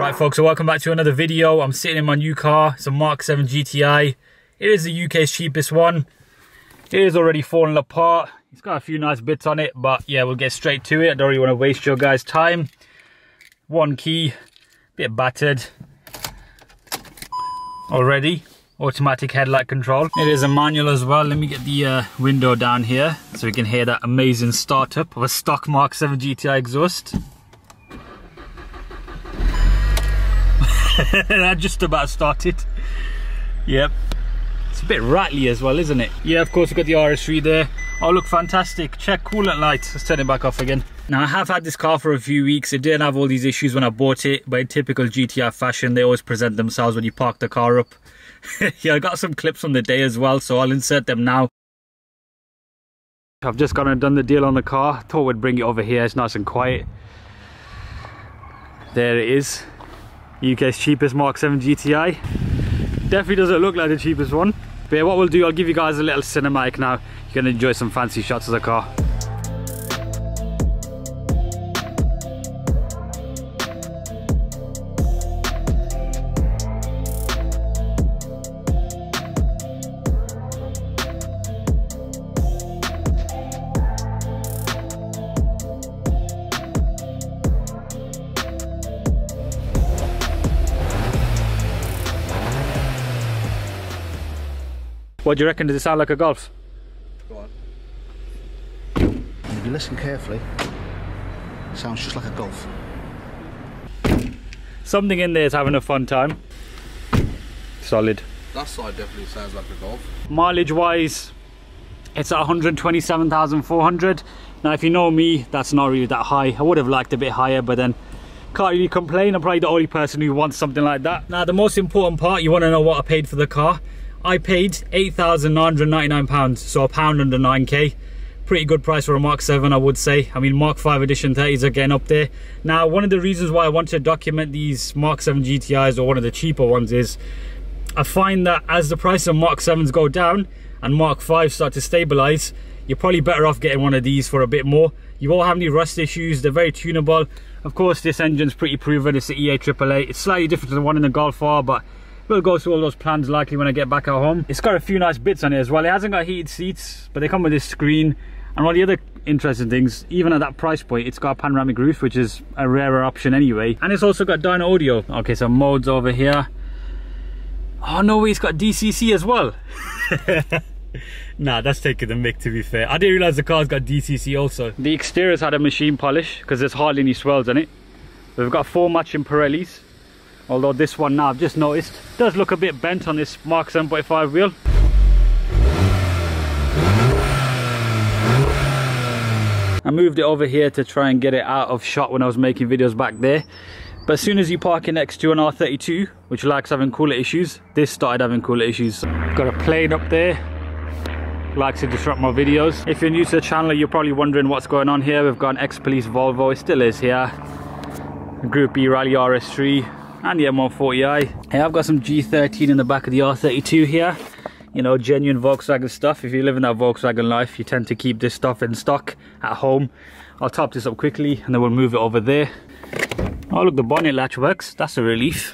Right folks, so welcome back to another video. I'm sitting in my new car. It's a MK7 GTI. It is the UK's cheapest one. It is already falling apart. It's got a few nice bits on it, but yeah, we'll get straight to it. I don't really want to waste your guys' time. One key, bit battered already. Automatic headlight control. It is a manual as well. Let me get the window down here so we can hear that amazing startup of a stock MK7 GTI exhaust. That just about started. Yep. It's a bit rattly as well, isn't it? Yeah, of course we've got the RS3 there. Oh, look, fantastic. Check coolant lights. Let's turn it back off again. Now, I have had this car for a few weeks. It didn't have all these issues when I bought it, but in typical GTI fashion, they always present themselves when you park the car up. Yeah, I got some clips from the day as well, so I'll insert them now. I've just gone and done the deal on the car. Thought we'd bring it over here. It's nice and quiet. There it is. UK's cheapest MK7 GTI. Definitely doesn't look like the cheapest one. But yeah, what we'll do, I'll give you guys a little cinematic now. You can enjoy some fancy shots of the car. What do you reckon? Does it sound like a Golf? Go on. If you listen carefully, it sounds just like a Golf. Something in there is having a fun time. Solid. That side definitely sounds like a Golf. Mileage wise, it's at 127,400. Now if you know me, that's not really that high. I would have liked a bit higher, but then can't really complain. I'm probably the only person who wants something like that. Now the most important part, you want to know what I paid for the car. I paid £8,999, so a pound under 9k. Pretty good price for a MK7, I would say. I mean, MK5 edition 30s are getting up there. Now, one of the reasons why I want to document these MK7 GTIs, or one of the cheaper ones, is I find that as the price of MK7s go down and MK5s start to stabilize, you're probably better off getting one of these for a bit more. You won't have any rust issues. They're very tunable. Of course, this engine's pretty proven. It's the EA888. It's slightly different to the one in the Golf R, but we'll go through all those plans likely when I get back at home. It's got a few nice bits on it as well. It hasn't got heated seats, but they come with this screen. And all the other interesting things, even at that price point, it's got a panoramic roof, which is a rarer option anyway. And it's also got dyno audio. Okay, so modes over here. Oh no way, it's got DCC as well. Nah, that's taking the mick, to be fair. I didn't realise the car's got DCC also. The exterior's had a machine polish, because there's hardly any swells on it. We've got 4 matching Pirellis. Although this one now, I've just noticed, does look a bit bent on this MK7 7.5 wheel. I moved it over here to try and get it out of shot when I was making videos back there. But as soon as you park it next to an R32, which likes having cooler issues, this started having cooler issues. Got a plane up there, likes to disrupt my videos. If you're new to the channel, you're probably wondering what's going on here. We've got an ex-police Volvo, it still is here. A Group B Rally RS3. And the M140i. Hey, I've got some G13 in the back of the R32 here. You know, genuine Volkswagen stuff. If you live in that Volkswagen life, you tend to keep this stuff in stock at home. I'll top this up quickly and then we'll move it over there. Oh look, the bonnet latch works. That's a relief.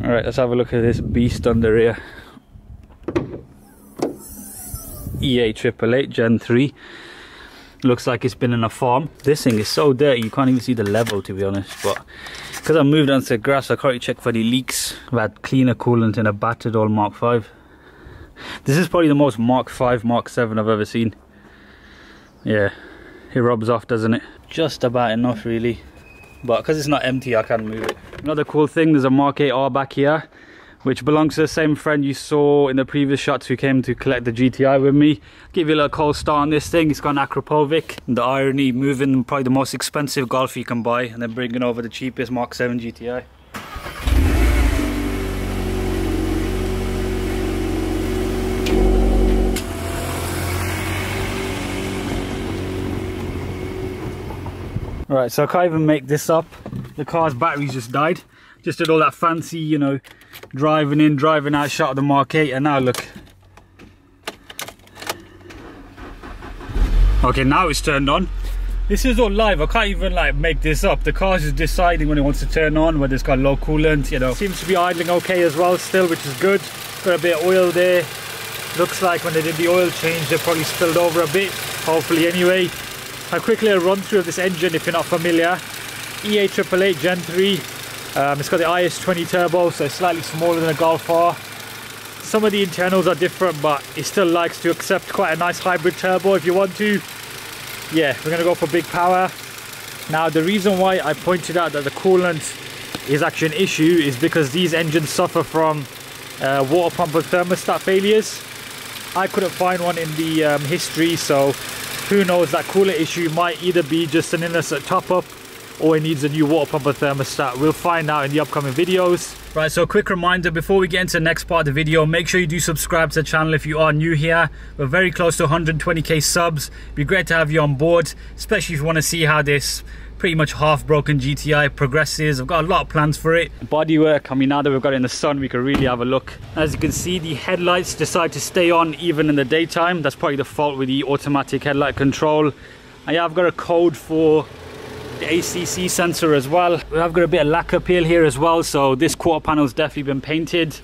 Alright, let's have a look at this beast under here. EA888 Gen 3. Looks like it's been in a farm. This thing is so dirty, you can't even see the level, to be honest. But because I moved onto the grass, I can't really check for any leaks. I've had cleaner coolant in a battered old MK5. This is probably the most MK5 MK7 I've ever seen. Yeah, it rubs off, doesn't it? Just about enough, really. But because it's not empty, I can move it. Another cool thing, there's a MK8R back here, which belongs to the same friend you saw in the previous shots who came to collect the GTI with me. Give you a little cold start on this thing. It's got an Akrapovic. The irony, moving probably the most expensive Golf you can buy and then bringing over the cheapest MK7 GTI. Right, so I can't even make this up. The car's batteries just died. Just did all that fancy, you know, driving in, driving out shot of the Mark 8, and now look. Okay, now it's turned on. This is all live. I can't even like make this up. The car's just deciding when it wants to turn on, whether it's got low coolant, you know. Seems to be idling okay as well still, which is good. Got a bit of oil there. Looks like when they did the oil change, they probably spilled over a bit, hopefully anyway. I'll quickly run through of this engine if you're not familiar. E888 Gen 3. It's got the IS20 turbo, so it's slightly smaller than a Golf R. Some of the internals are different, but it still likes to accept quite a nice hybrid turbo if you want to. Yeah, we're going to go for big power. Now, the reason why I pointed out that the coolant is actually an issue is because these engines suffer from water pump and thermostat failures. I couldn't find one in the history, so who knows, that coolant issue might either be just an innocent top-up or it needs a new water pump and thermostat. We'll find out in the upcoming videos. Right, so a quick reminder before we get into the next part of the video, make sure you do subscribe to the channel if you are new here. We're very close to 120k subs. It'd be great to have you on board, especially if you want to see how this pretty much half-broken GTI progresses. I've got a lot of plans for it. Bodywork, I mean, now that we've got it in the sun, we can really have a look. As you can see, the headlights decide to stay on even in the daytime. That's probably the fault with the automatic headlight control. And yeah, I've got a code for the ACC sensor as well. I've got a bit of lacquer peel here as well, so this quarter panel's definitely been painted.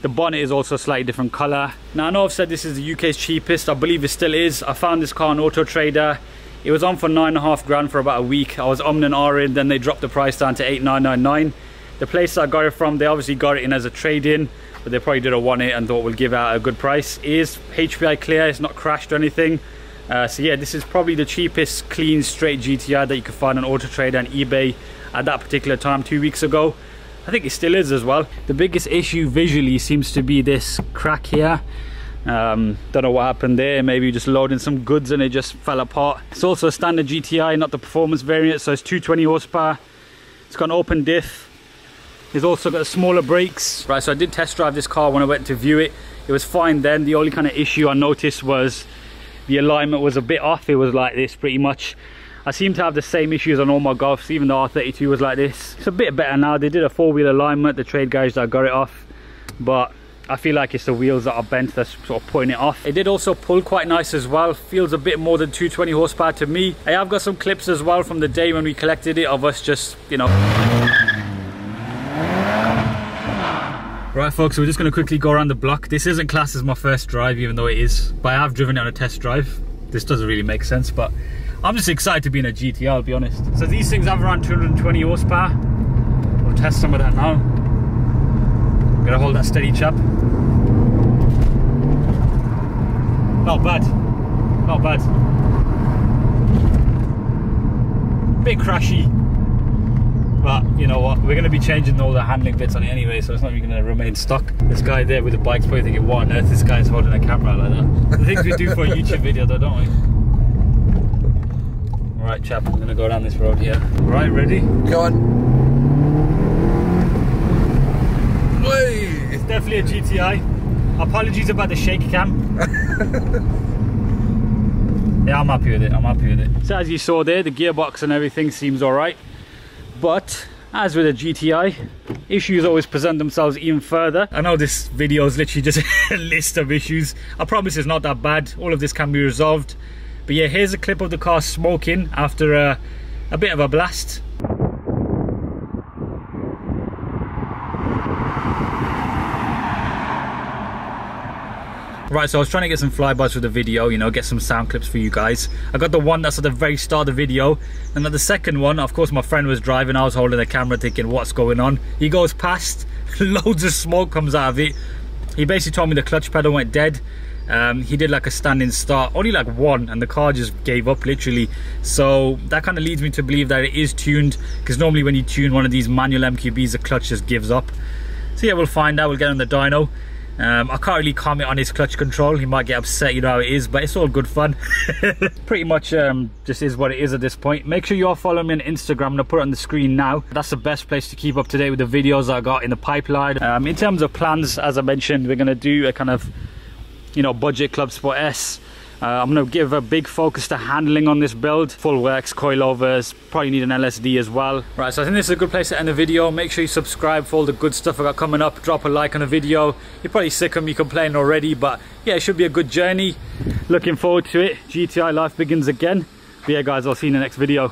The bonnet is also a slightly different colour. Now, I know I've said this is the UK's cheapest. I believe it still is. I found this car on Auto Trader. It was on for 9.5 grand for about a week. I was and ahhing, then they dropped the price down to 8,999. The place I got it from, they obviously got it in as a trade-in, but they probably did a want it and thought we'll give out a good price. It is HPI clear, it's not crashed or anything. So yeah, this is probably the cheapest clean straight GTI that you could find on Auto Trader and eBay at that particular time 2 weeks ago. I think it still is as well. The biggest issue visually seems to be this crack here. Don't know what happened there. Maybe just loading some goods and it just fell apart. It's also a standard GTI, not the performance variant, so it's 220 horsepower. It's got an open diff. It's also got smaller brakes. Right, so I did test drive this car when I went to view it. It was fine then. The only kind of issue I noticed was the alignment was a bit off. It was like this pretty much. I seem to have the same issues on all my Golfs, even the R32 was like this. It's a bit better now. They did a four-wheel alignment, the trade guys that got it off, but I feel like it's the wheels that are bent that's sort of putting it off. It did also pull quite nice as well. Feels a bit more than 220 horsepower to me. I have got some clips as well from the day when we collected it of us just, you know. Right folks, so we're just going to quickly go around the block. This isn't classed as my first drive, even though it is, but I have driven it on a test drive. This doesn't really make sense, but I'm just excited to be in a GTI, I'll be honest. So these things have around 220 horsepower. We'll test some of that now. Gotta hold that steady, chap. Not bad. Not bad. Bit crashy. But you know what? We're gonna be changing all the handling bits on it anyway, so it's not even gonna remain stock. This guy there with the bike's probably thinking, what on earth this guy's holding a camera like that? The things we do for a YouTube video though, don't we? Alright chap, I'm gonna go down this road here. Right, ready? Go on. It's definitely a GTI. Apologies about the shake cam. Yeah, I'm happy with it. I'm happy with it. So as you saw there, the gearbox and everything seems alright. But as with a GTI, issues always present themselves even further. I know this video is literally just a list of issues. I promise it's not that bad. All of this can be resolved. But yeah, here's a clip of the car smoking after a bit of a blast. Right, so I was trying to get some flybys for the video, you know, get some sound clips for you guys. I got the one that's at the very start of the video, and then the second one, of course my friend was driving, I was holding the camera thinking what's going on. He goes past, loads of smoke comes out of it. He basically told me the clutch pedal went dead. He did like a standing start, only like one, and the car just gave up literally. So that kind of leads me to believe that it is tuned, because normally when you tune one of these manual MQBs, the clutch just gives up. So yeah, we'll find out, we'll get on the dyno. I can't really comment on his clutch control. He might get upset, you know how it is, but it's all good fun. Pretty much just is what it is at this point. Make sure you all follow me on Instagram. I'm gonna put it on the screen now. That's the best place to keep up to date with the videos I got in the pipeline. In terms of plans, as I mentioned, we're gonna do a kind of, you know, budget Club Sport S. I'm going to give a big focus to handling on this build. Full works, coilovers, probably need an LSD as well. Right, so I think this is a good place to end the video. Make sure you subscribe for all the good stuff I got coming up. Drop a like on the video. You're probably sick of me complaining already, but yeah, it should be a good journey. Looking forward to it. GTI life begins again. But yeah guys, I'll see you in the next video.